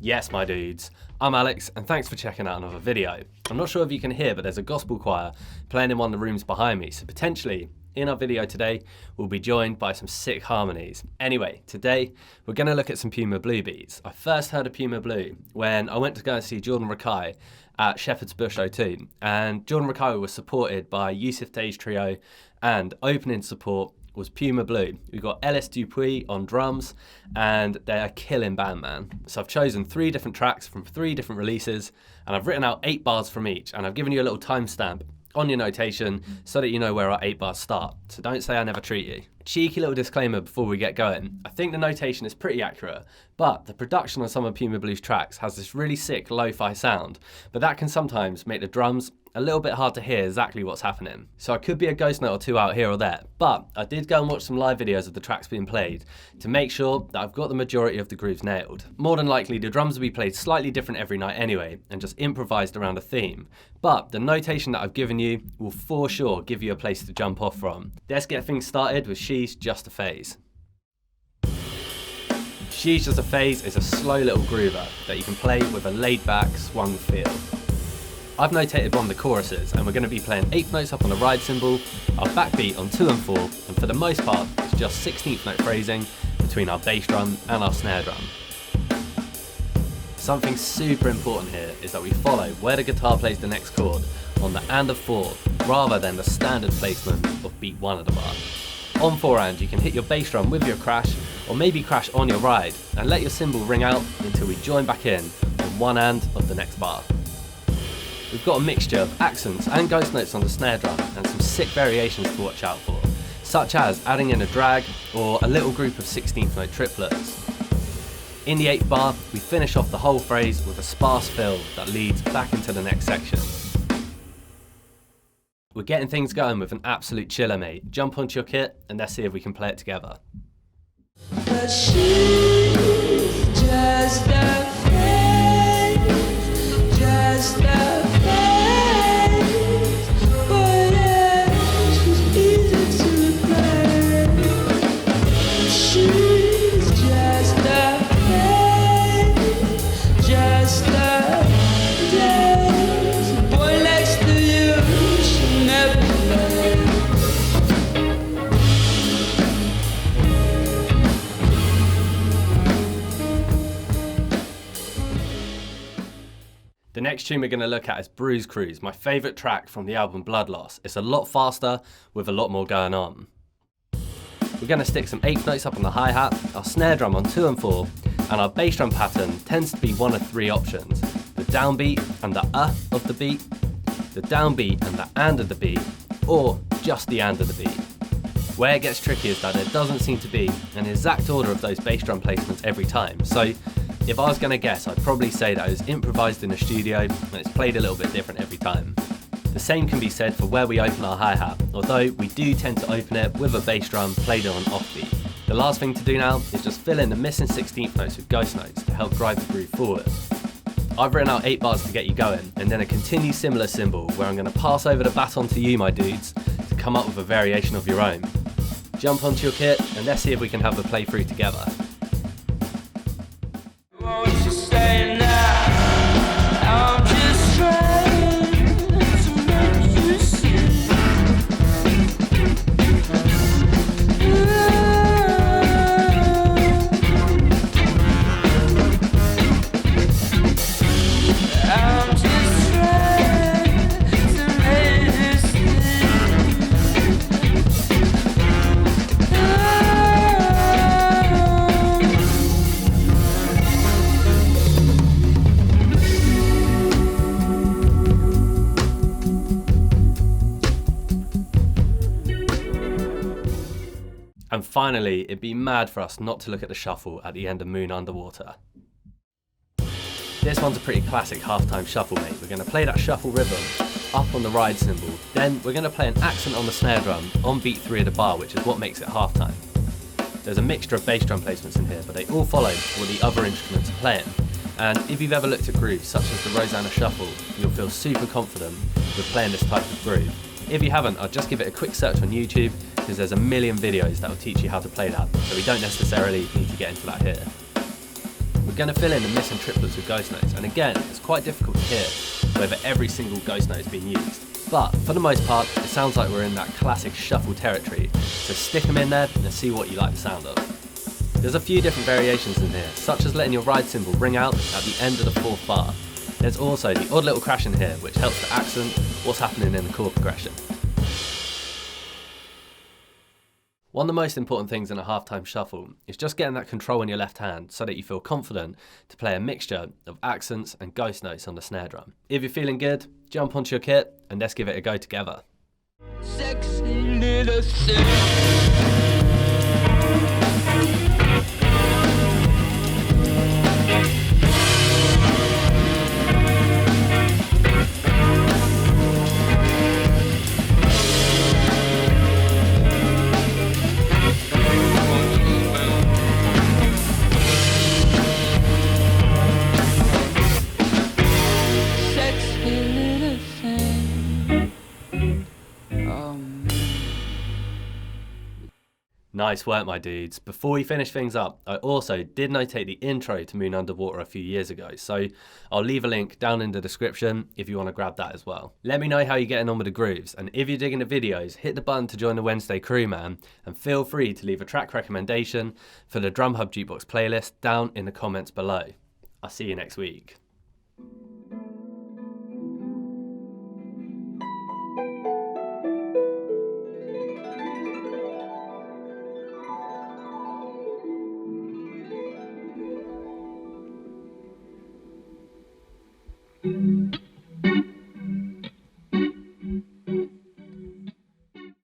Yes, my dudes, I'm Alex and thanks for checking out another video. I'm not sure if you can hear, but there's a gospel choir playing in one of the rooms behind me, so potentially in our video today we'll be joined by some sick harmonies. Anyway, today we're going to look at some Puma Blue beats. I first heard of Puma Blue when I went to go and see Jordan Rakei at Shepherd's Bush O2, and Jordan Rakei was supported by Yusuf Day's trio, and opening support was Puma Blue. We've got Ellis Dupuis on drums, and they're a killing band, man. So I've chosen 3 different tracks from 3 different releases, and I've written out 8 bars from each, and I've given you a little timestamp on your notation so that you know where our 8 bars start. So don't say I never treat you. Cheeky little disclaimer before we get going. I think the notation is pretty accurate, but the production on some of Puma Blue's tracks has this really sick lo-fi sound, but that can sometimes make the drums a little bit hard to hear exactly what's happening. So I could be a ghost note or 2 out here or there, but I did go and watch some live videos of the tracks being played to make sure that I've got the majority of the grooves nailed. More than likely, the drums will be played slightly different every night anyway, and just improvised around a theme. But the notation that I've given you will for sure give you a place to jump off from. Let's get things started with She's Just a Phase. She's Just a Phase is a slow little groover that you can play with a laid back, swung feel. I've notated one of the choruses, and we're going to be playing 8th notes up on the ride cymbal, our backbeat on 2 and 4, and for the most part it's just 16th note phrasing between our bass drum and our snare drum. Something super important here is that we follow where the guitar plays the next chord on the and of 4, rather than the standard placement of beat 1 of the bar. On 4 and you can hit your bass drum with your crash, or maybe crash on your ride, and let your cymbal ring out until we join back in on 1 and of the next bar. We've got a mixture of accents and ghost notes on the snare drum, and some sick variations to watch out for, such as adding in a drag or a little group of 16th note triplets. In the 8th bar, we finish off the whole phrase with a sparse fill that leads back into the next section. We're getting things going with an absolute chiller, mate. Jump onto your kit and let's see if we can play it together. But she's just a phase, just a phase. But she's easy to replace. She's just a phase, just a daze. Boy next to you, she never plays. The next tune we're going to look at is Bruise, my favourite track from the album Blood Loss. It's a lot faster with a lot more going on. We're going to stick some 8th notes up on the hi-hat, our snare drum on 2 and 4, and our bass drum pattern tends to be one of 3 options: the downbeat and the of the beat, the downbeat and the and of the beat, or just the and of the beat. Where it gets tricky is that there doesn't seem to be an exact order of those bass drum placements every time. So if I was going to guess, I'd probably say that it was improvised in the studio and it's played a little bit different every time. The same can be said for where we open our hi-hat, although we do tend to open it with a bass drum played on an offbeat. The last thing to do now is just fill in the missing 16th notes with ghost notes to help drive the groove forward. I've written out 8 bars to get you going, and then a continue similar cymbal where I'm going to pass over the baton to you, my dudes, to come up with a variation of your own. Jump onto your kit and let's see if we can have the playthrough together. Won't you stay now? I'm just trying to make you see. I'm just trying to make you see. And finally, it'd be mad for us not to look at the shuffle at the end of Moon Underwater. This one's a pretty classic halftime shuffle, mate. We're going to play that shuffle rhythm up on the ride cymbal, then we're going to play an accent on the snare drum on beat 3 of the bar, which is what makes it halftime. There's a mixture of bass drum placements in here, but they all follow what the other instruments are playing. And if you've ever looked at grooves such as the Rosanna Shuffle, you'll feel super confident with playing this type of groove. If you haven't, I'd just give it a quick search on YouTube, because there's a million videos that will teach you how to play that, so we don't necessarily need to get into that here. We're going to fill in the missing triplets with ghost notes, and again, it's quite difficult to hear whether every single ghost note is being used. But for the most part, it sounds like we're in that classic shuffle territory, so stick them in there and see what you like the sound of. There's a few different variations in here, such as letting your ride cymbal ring out at the end of the 4th bar. There's also the odd little crash in here, which helps to accent what's happening in the chord progression. One of the most important things in a halftime shuffle is just getting that control in your left hand so that you feel confident to play a mixture of accents and ghost notes on the snare drum. If you're feeling good, jump onto your kit and let's give it a go together. Sexy little thing. Nice work, my dudes. Before we finish things up, I also did notate the intro to Moon Underwater a few years ago, so I'll leave a link down in the description if you want to grab that as well. Let me know how you're getting on with the grooves, and if you're digging the videos, hit the button to join the Wednesday crew, man, and feel free to leave a track recommendation for the Drum Hub Jukebox playlist down in the comments below. I'll see you next week.